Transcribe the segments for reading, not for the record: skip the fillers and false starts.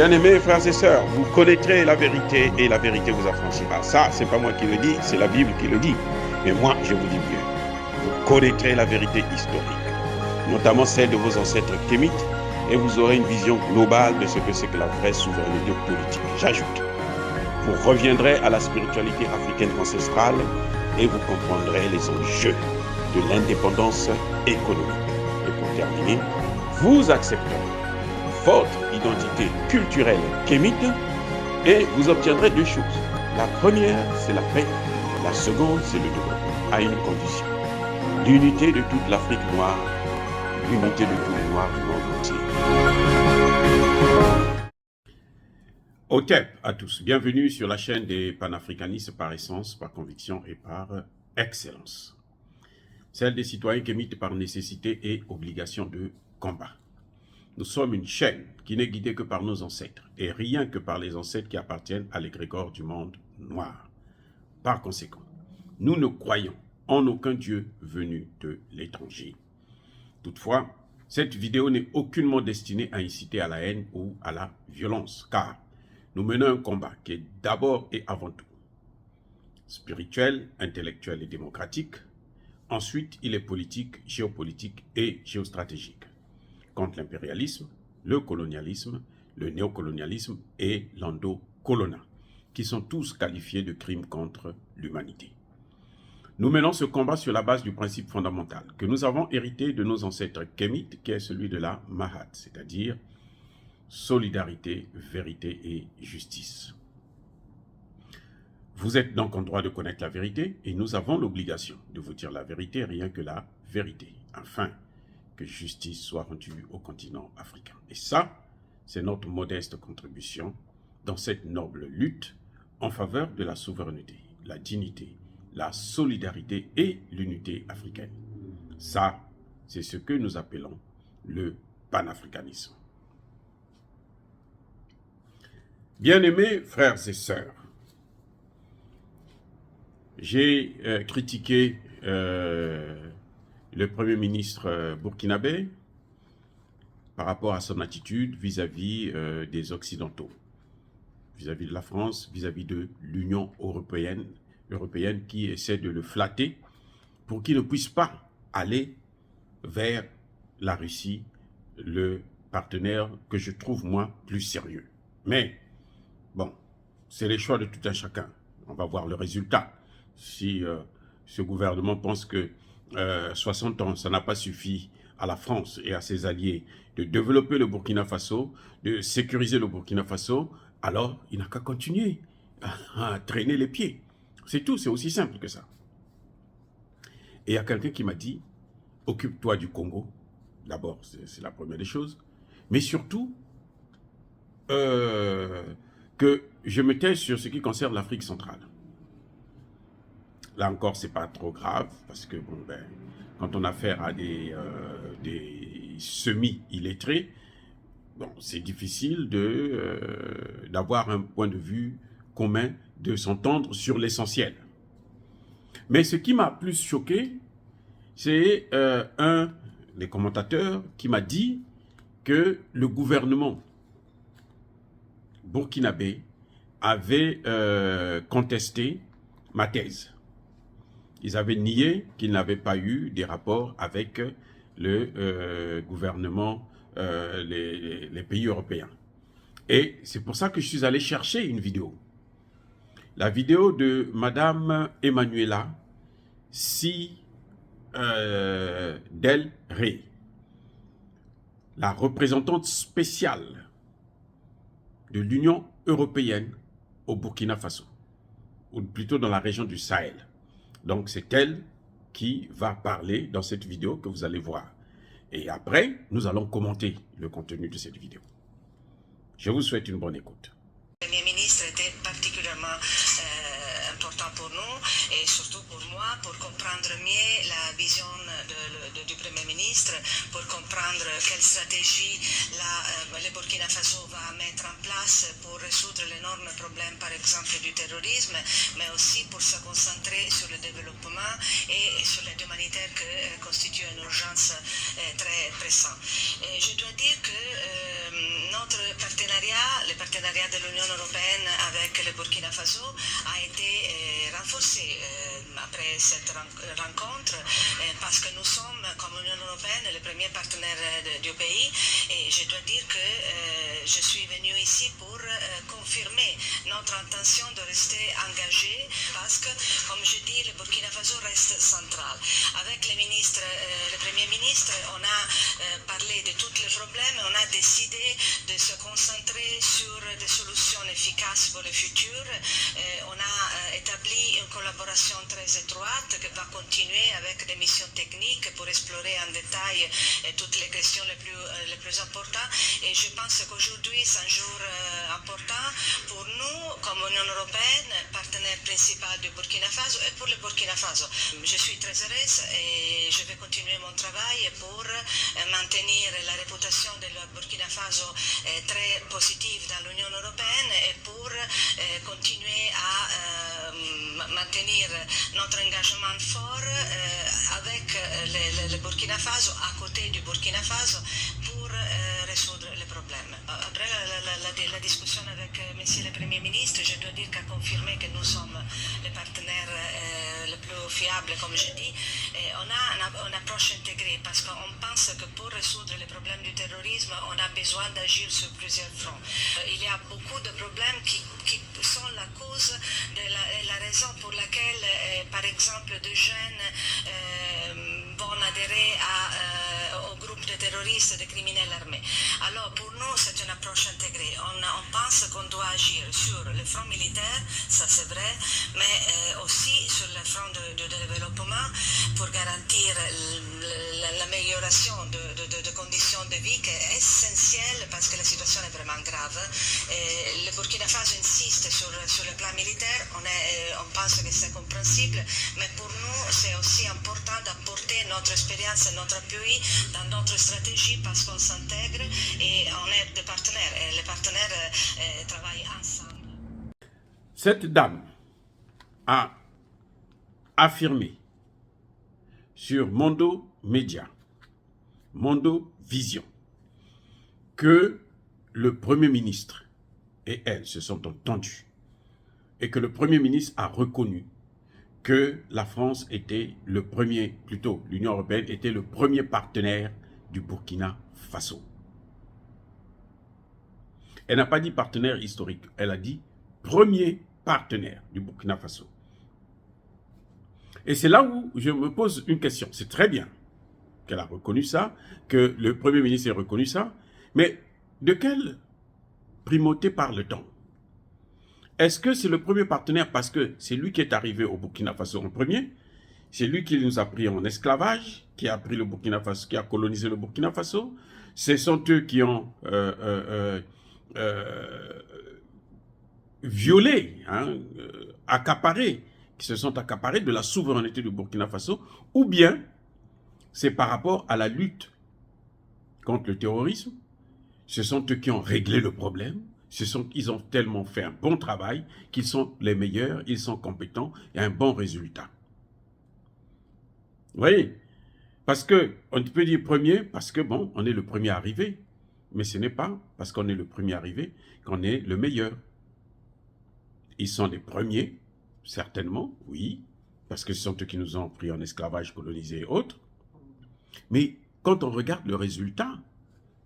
Bien-aimés frères et sœurs, vous connaîtrez la vérité et la vérité vous affranchira. Ça, c'est pas moi qui le dis, c'est la Bible qui le dit. Mais moi, je vous dis mieux. Vous connaîtrez la vérité historique, notamment celle de vos ancêtres kémites, et vous aurez une vision globale de ce que c'est que la vraie souveraineté politique. J'ajoute, vous reviendrez à la spiritualité africaine ancestrale et vous comprendrez les enjeux de l'indépendance économique. Et pour terminer, vous accepterez votre identité culturelle kémite et vous obtiendrez deux choses. La première, c'est la paix. La seconde, c'est le développement, à une condition. L'unité de toute l'Afrique noire, l'unité de tous les Noirs du monde entier. Otep à tous, bienvenue sur la chaîne des panafricanistes par essence, par conviction et par excellence. Celle des citoyens kémites par nécessité et obligation de combat. Nous sommes une chaîne qui n'est guidée que par nos ancêtres, et rien que par les ancêtres qui appartiennent à l'égrégore du monde noir. Par conséquent, nous ne croyons en aucun Dieu venu de l'étranger. Toutefois, cette vidéo n'est aucunement destinée à inciter à la haine ou à la violence, car nous menons un combat qui est d'abord et avant tout spirituel, intellectuel et démocratique. Ensuite, il est politique, géopolitique et géostratégique. Contre l'impérialisme, le colonialisme, le néocolonialisme et l'endocolonat, qui sont tous qualifiés de crimes contre l'humanité. Nous menons ce combat sur la base du principe fondamental que nous avons hérité de nos ancêtres kémites, qui est celui de la Mahat, c'est-à-dire solidarité, vérité et justice. Vous êtes donc en droit de connaître la vérité et nous avons l'obligation de vous dire la vérité, rien que la vérité, afin que justice soit rendue au continent africain. Et ça, c'est notre modeste contribution dans cette noble lutte en faveur de la souveraineté, la dignité, la solidarité et l'unité africaine. Ça, c'est ce que nous appelons le panafricanisme. Bien-aimés frères et sœurs, j'ai critiqué le Premier ministre burkinabé par rapport à son attitude vis-à-vis des Occidentaux, vis-à-vis de la France, vis-à-vis de l'Union européenne qui essaie de le flatter pour qu'il ne puisse pas aller vers la Russie, le partenaire que je trouve, moi, plus sérieux. Mais, bon, c'est les choix de tout un chacun. On va voir le résultat. Si ce gouvernement pense que 60 ans, ça n'a pas suffi à la France et à ses alliés de développer le Burkina Faso, de sécuriser le Burkina Faso, alors il n'a qu'à continuer à traîner les pieds. C'est tout, c'est aussi simple que ça. Et il y a quelqu'un qui m'a dit, occupe-toi du Congo, d'abord, c'est la première des choses, mais surtout, que je me tais sur ce qui concerne l'Afrique centrale. Là encore, c'est pas trop grave, parce que bon, ben, quand on a affaire à des semi-illettrés, bon, c'est difficile d'avoir un point de vue commun, de s'entendre sur l'essentiel. Mais ce qui m'a plus choqué, c'est un des commentateurs qui m'a dit que le gouvernement burkinabé avait contesté ma thèse. Ils avaient nié qu'ils n'avaient pas eu des rapports avec le gouvernement, les pays européens. Et c'est pour ça que je suis allé chercher une vidéo. La vidéo de Madame Emmanuela Si Del Rey, la représentante spéciale de l'Union européenne au Burkina Faso, ou plutôt dans la région du Sahel. Donc c'est elle qui va parler dans cette vidéo que vous allez voir. Et après, nous allons commenter le contenu de cette vidéo. Je vous souhaite une bonne écoute. Le Premier ministre était particulièrement important pour nous et surtout pour moi, pour comprendre mieux la vision du Premier ministre, pour comprendre quelle stratégie le Burkina Faso va mettre en place pour résoudre l'énorme problème, par exemple, du terrorisme, mais aussi pour se concentrer sur le développement et sur l'aide humanitaire qui constitue une urgence très pressante. Et je dois dire que notre partenariat, le partenariat de l'Union européenne avec le Burkina Faso a été renforcé après cette rencontre parce que nous sommes, comme Union européenne, le premier partenaire du pays et je dois dire que je suis venue ici pour confirmer notre intention de rester engagé parce que, comme je dis, le Burkina Faso reste central. Avec les ministres, le Premier ministre, on a parlé de tous les problèmes, on a décidé de se concentrer sur des solutions efficaces pour le futur. On a établi une collaboration très étroite qui va continuer avec des missions techniques pour explorer en détail toutes les questions les plus importantes. Et je pense qu'aujourd'hui, c'est un jour important pour nous, comme Union européenne, partenaire principal du Burkina Faso et pour le Burkina Faso. Je suis très heureuse et je vais continuer mon travail pour maintenir la réputation de la Burkina Faso très positive dans l'Union européenne et pour continuer à maintenir notre engagement fort avec le Burkina Faso, à côté du Burkina Faso, pour résoudre les problèmes. Après la discussion avec Monsieur le Premier ministre, je dois dire qu'à confirmer que nous sommes les partenaires les plus fiables, comme je dis. Et on a une approche intégrée parce qu'on pense que pour résoudre les problèmes du terrorisme, on a besoin d'agir sur plusieurs fronts. Il y a beaucoup de problèmes qui sont la cause de la raison pour laquelle, par exemple, des jeunes vont adhérer au groupe de terroristes, de criminels armés. Alors, pour nous, c'est une approche intégrée. On pense qu'on doit agir sur le front militaire, ça c'est vrai, mais aussi sur le front de développement pour garantir l'amélioration de conditions de vie qui est essentielle parce que la situation est vraiment grave. Le Burkina Faso insiste sur le plan militaire, on pense que c'est compréhensible, mais pour nous c'est aussi important d'apporter notre expérience et notre appui dans notre stratégie parce qu'on s'intègre et on est des partenaires et les partenaires travaillent ensemble. Cette dame a affirmé sur Mondo Media, Mondo Vision, que le Premier ministre et elle se sont entendus et que le Premier ministre a reconnu que la France était le premier, plutôt l'Union européenne était le premier partenaire du Burkina Faso. Elle n'a pas dit partenaire historique, elle a dit premier partenaire du Burkina Faso. Et c'est là où je me pose une question. C'est très bien qu'elle a reconnu ça, que le Premier ministre ait reconnu ça, mais de quelle primauté parle-t-on? Est-ce que c'est le premier partenaire parce que c'est lui qui est arrivé au Burkina Faso en premier? C'est lui qui nous a pris en esclavage, qui a pris le Burkina Faso, qui a colonisé le Burkina Faso. Ce sont eux qui ont violé, accaparé, qui se sont accaparés de la souveraineté du Burkina Faso, ou bien c'est par rapport à la lutte contre le terrorisme. Ce sont eux qui ont réglé le problème. Ils ont tellement fait un bon travail qu'ils sont les meilleurs, ils sont compétents et un bon résultat. Vous voyez? Parce que, on peut dire premier, parce que bon, on est le premier arrivé. Mais ce n'est pas parce qu'on est le premier arrivé qu'on est le meilleur. Ils sont les premiers, certainement, oui, parce que ce sont eux qui nous ont pris en esclavage, colonisé et autres. Mais quand on regarde le résultat,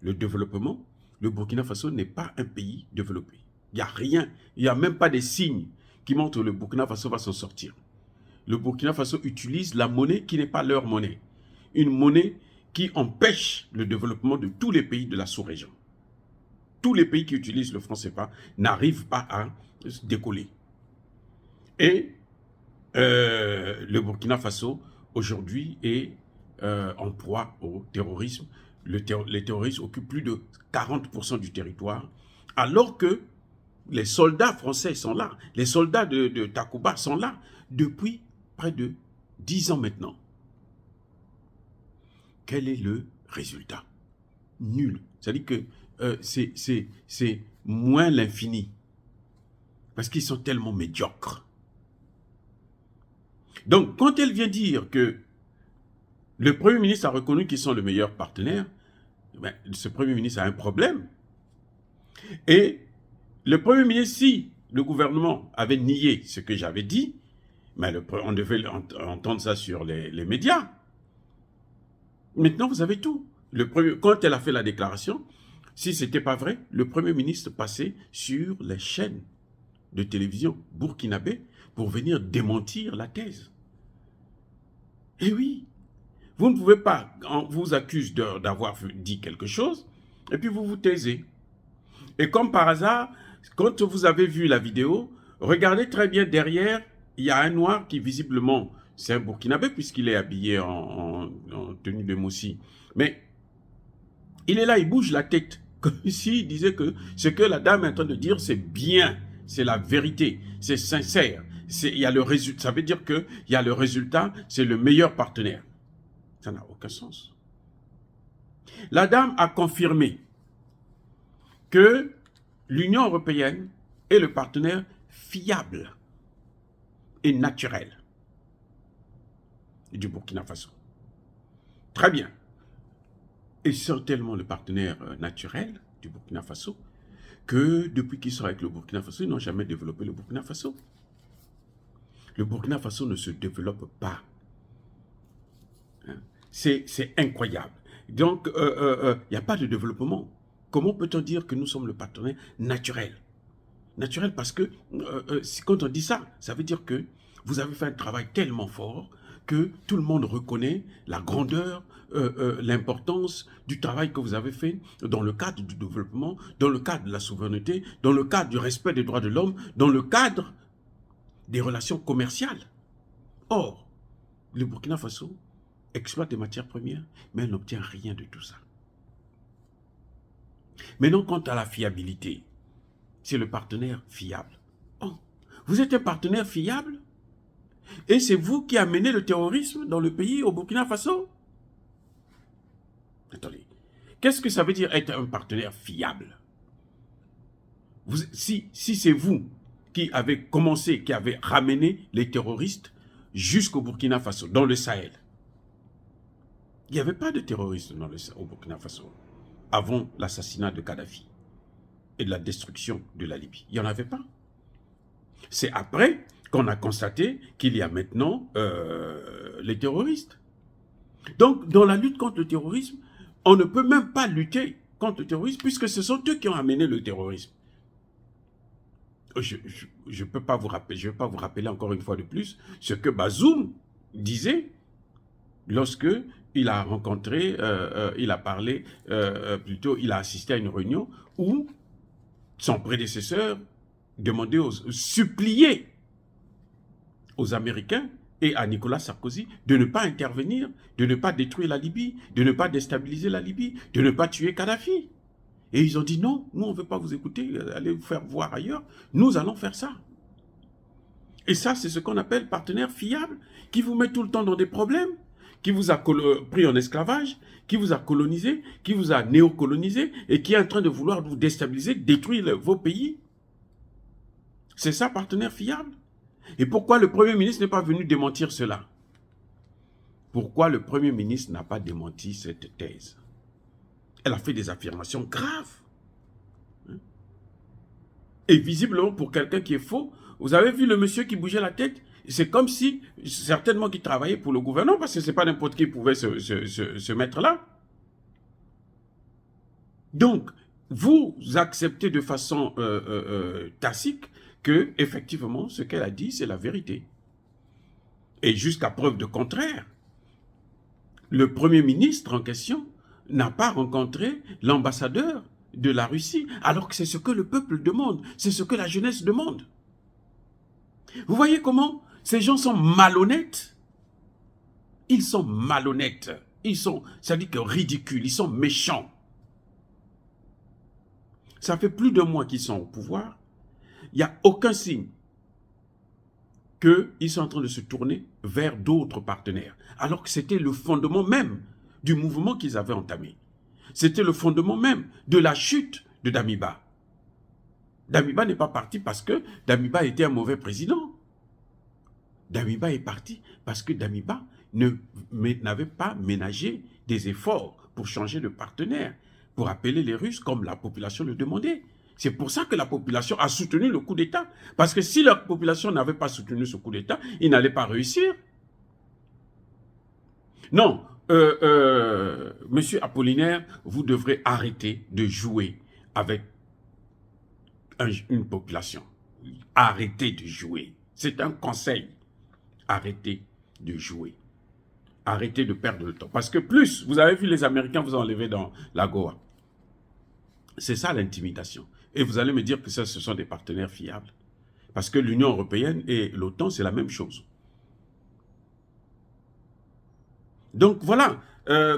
le développement, le Burkina Faso n'est pas un pays développé. Il n'y a rien, il n'y a même pas des signes qui montrent que le Burkina Faso va s'en sortir. Le Burkina Faso utilise la monnaie qui n'est pas leur monnaie. Une monnaie qui empêche le développement de tous les pays de la sous-région. Tous les pays qui utilisent le franc CFA n'arrivent pas à décoller. Et le Burkina Faso, aujourd'hui, est en proie au terrorisme. Les terroristes occupent plus de 40% du territoire, alors que les soldats français sont là. Les soldats de Takuba sont là depuis près de 10 ans maintenant. Quel est le résultat? Nul. C'est-à-dire que c'est moins l'infini. Parce qu'ils sont tellement médiocres. Donc, quand elle vient dire que le Premier ministre a reconnu qu'ils sont le meilleur partenaire, ben, ce Premier ministre a un problème. Et le Premier ministre, si le gouvernement avait nié ce que j'avais dit, mais on devait entendre ça sur les médias. Maintenant, vous avez tout. Quand elle a fait la déclaration, si ce n'était pas vrai, le Premier ministre passait sur les chaînes de télévision burkinabé pour venir démentir la thèse. Et oui, vous ne pouvez pas, on vous accuse d'avoir dit quelque chose, et puis vous vous taisez. Et comme par hasard, quand vous avez vu la vidéo, regardez très bien derrière, il y a un noir qui visiblement, c'est un burkinabé puisqu'il est habillé en tenue de moussi. Mais il est là, il bouge la tête, comme s'il disait que ce que la dame est en train de dire, c'est bien, c'est la vérité, c'est sincère. Il y a le résultat, ça veut dire qu'il y a le résultat, c'est le meilleur partenaire. Ça n'a aucun sens. La dame a confirmé que l'Union européenne est le partenaire fiable et naturel du Burkina Faso. Très bien. Et certainement le partenaire naturel du Burkina Faso, que depuis qu'ils sont avec le Burkina Faso, ils n'ont jamais développé le Burkina Faso. Le Burkina Faso ne se développe pas. C'est incroyable. Donc, il n'y a pas de développement. Comment peut-on dire que nous sommes le partenaire naturel? Naturel parce que quand on dit ça, ça veut dire que vous avez fait un travail tellement fort que tout le monde reconnaît la grandeur, l'importance du travail que vous avez fait dans le cadre du développement, dans le cadre de la souveraineté, dans le cadre du respect des droits de l'homme, dans le cadre des relations commerciales. Or, le Burkina Faso exploite des matières premières, mais elle n'obtient rien de tout ça. Maintenant, quant à la fiabilité, c'est le partenaire fiable. Oh, vous êtes un partenaire fiable? Et c'est vous qui amenez le terrorisme dans le pays, au Burkina Faso? Attendez, qu'est-ce que ça veut dire être un partenaire fiable? Si c'est vous qui avez commencé, qui avez ramené les terroristes jusqu'au Burkina Faso, dans le Sahel, il n'y avait pas de terroristes au Burkina Faso avant l'assassinat de Kadhafi et de la destruction de la Libye. Il n'y en avait pas. C'est après qu'on a constaté qu'il y a maintenant les terroristes. Donc, dans la lutte contre le terrorisme, on ne peut même pas lutter contre le terrorisme puisque ce sont eux qui ont amené le terrorisme. Je ne peux pas vous rappeler, je ne vais pas vous rappeler encore une fois de plus ce que Bazoum disait lorsque il a rencontré, il a parlé, plutôt il a assisté à une réunion où son prédécesseur demandait, suppliait aux Américains et à Nicolas Sarkozy de ne pas intervenir, de ne pas détruire la Libye, de ne pas déstabiliser la Libye, de ne pas tuer Kadhafi. Et ils ont dit non, nous on ne veut pas vous écouter, allez vous faire voir ailleurs, nous allons faire ça. Et ça, c'est ce qu'on appelle partenaire fiable, qui vous met tout le temps dans des problèmes, qui vous a pris en esclavage, qui vous a colonisé, qui vous a néocolonisé, et qui est en train de vouloir vous déstabiliser, détruire vos pays. C'est ça, partenaire fiable. Et pourquoi le Premier ministre n'est pas venu démentir cela? Pourquoi le Premier ministre n'a pas démenti cette thèse? Elle a fait des affirmations graves. Et visiblement, pour quelqu'un qui est faux, vous avez vu le monsieur qui bougeait la tête? C'est comme si, certainement qu'il travaillait pour le gouvernement, parce que ce n'est pas n'importe qui pouvait se mettre là. Donc, vous acceptez de façon tacite que, effectivement, ce qu'elle a dit, c'est la vérité. Et jusqu'à preuve de contraire, le Premier ministre en question n'a pas rencontré l'ambassadeur de la Russie, alors que c'est ce que le peuple demande, c'est ce que la jeunesse demande. Vous voyez comment ces gens sont malhonnêtes? Ils sont malhonnêtes, ils sont, ça dit que ridicules, ils sont méchants. Ça fait plus d'un mois qu'ils sont au pouvoir, il n'y a aucun signe qu'ils sont en train de se tourner vers d'autres partenaires, alors que c'était le fondement même du mouvement qu'ils avaient entamé. C'était le fondement même de la chute de Damiba. Damiba n'est pas parti parce que Damiba était un mauvais président. Damiba est parti parce que Damiba n'avait pas ménagé des efforts pour changer de partenaire, pour appeler les Russes comme la population le demandait. C'est pour ça que la population a soutenu le coup d'État. Parce que si la population n'avait pas soutenu ce coup d'État, il n'allait pas réussir. Non, Monsieur Apollinaire, vous devrez arrêter de jouer avec une population. Arrêtez de jouer. C'est un conseil. Arrêtez de jouer. Arrêtez de perdre le temps. Parce que plus, vous avez vu les Américains vous enlever dans la Goa. C'est ça l'intimidation. Et vous allez me dire que ça, ce sont des partenaires fiables. Parce que l'Union européenne et l'OTAN, c'est la même chose. Donc voilà,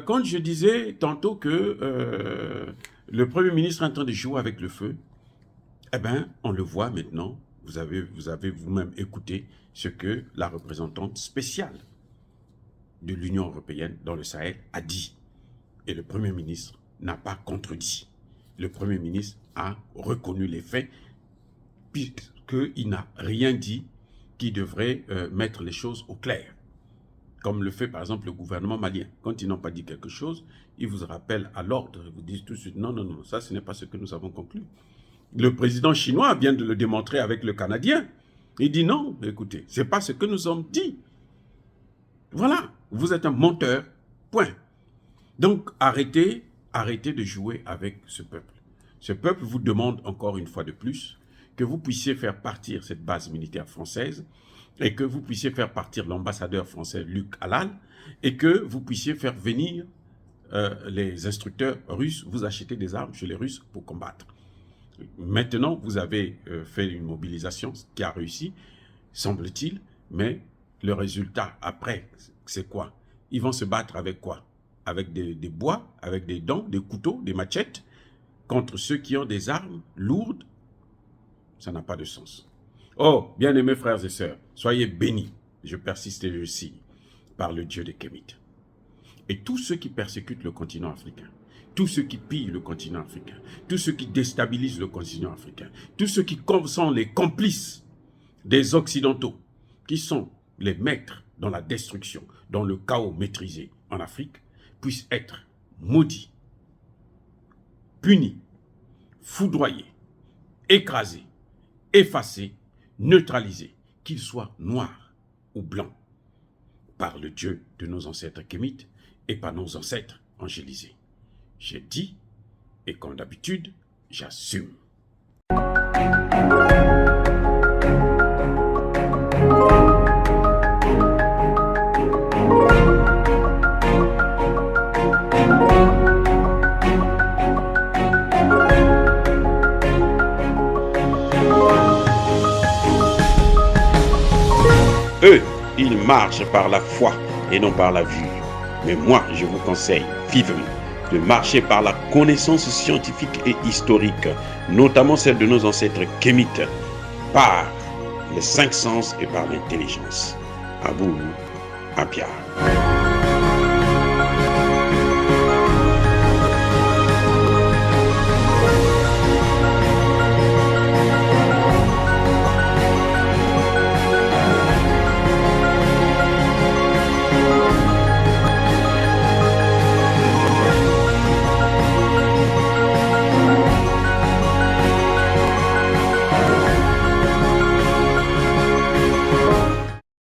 quand je disais tantôt que le Premier ministre est en train de jouer avec le feu, eh bien, on le voit maintenant. Vous avez vous-même écouté ce que la représentante spéciale de l'Union européenne dans le Sahel a dit. Et le Premier ministre n'a pas contredit. Le Premier ministre a reconnu les faits puisqu'il n'a rien dit qui devrait mettre les choses au clair. Comme le fait par exemple le gouvernement malien. Quand ils n'ont pas dit quelque chose, ils vous rappellent à l'ordre. Ils vous disent tout de suite, non, non, non, ça ce n'est pas ce que nous avons conclu. Le président chinois vient de le démontrer avec le Canadien. Il dit non, écoutez, ce n'est pas ce que nous avons dit. Voilà, vous êtes un menteur, point. Donc arrêtez de jouer avec ce peuple. Ce peuple vous demande encore une fois de plus que vous puissiez faire partir cette base militaire française et que vous puissiez faire partir l'ambassadeur français Luc Halal et que vous puissiez faire venir les instructeurs russes, vous acheter des armes chez les Russes pour combattre. Maintenant, vous avez fait une mobilisation qui a réussi, semble-t-il, mais le résultat après, c'est quoi? Ils vont se battre avec quoi? Avec des bois, avec des dents, des couteaux, des machettes, contre ceux qui ont des armes lourdes. Ça n'a pas de sens. Oh, bien-aimés frères et sœurs, soyez bénis, je persiste et je signe, par le Dieu des Kémites. Et tous ceux qui persécutent le continent africain, tous ceux qui pillent le continent africain, tous ceux qui déstabilisent le continent africain, tous ceux qui sont les complices des Occidentaux, qui sont les maîtres dans la destruction, dans le chaos maîtrisé en Afrique, puissent être maudits, punis, foudroyés, écrasés, effacés, neutralisés, qu'ils soient noirs ou blancs, par le Dieu de nos ancêtres kémites et par nos ancêtres angélisés. J'ai dit, et comme d'habitude, j'assume. Eux, ils marchent par la foi et non par la vue. Mais moi, je vous conseille vivement de marcher par la connaissance scientifique et historique, notamment celle de nos ancêtres kémites, par les 5 sens et par l'intelligence. À vous, à Pierre.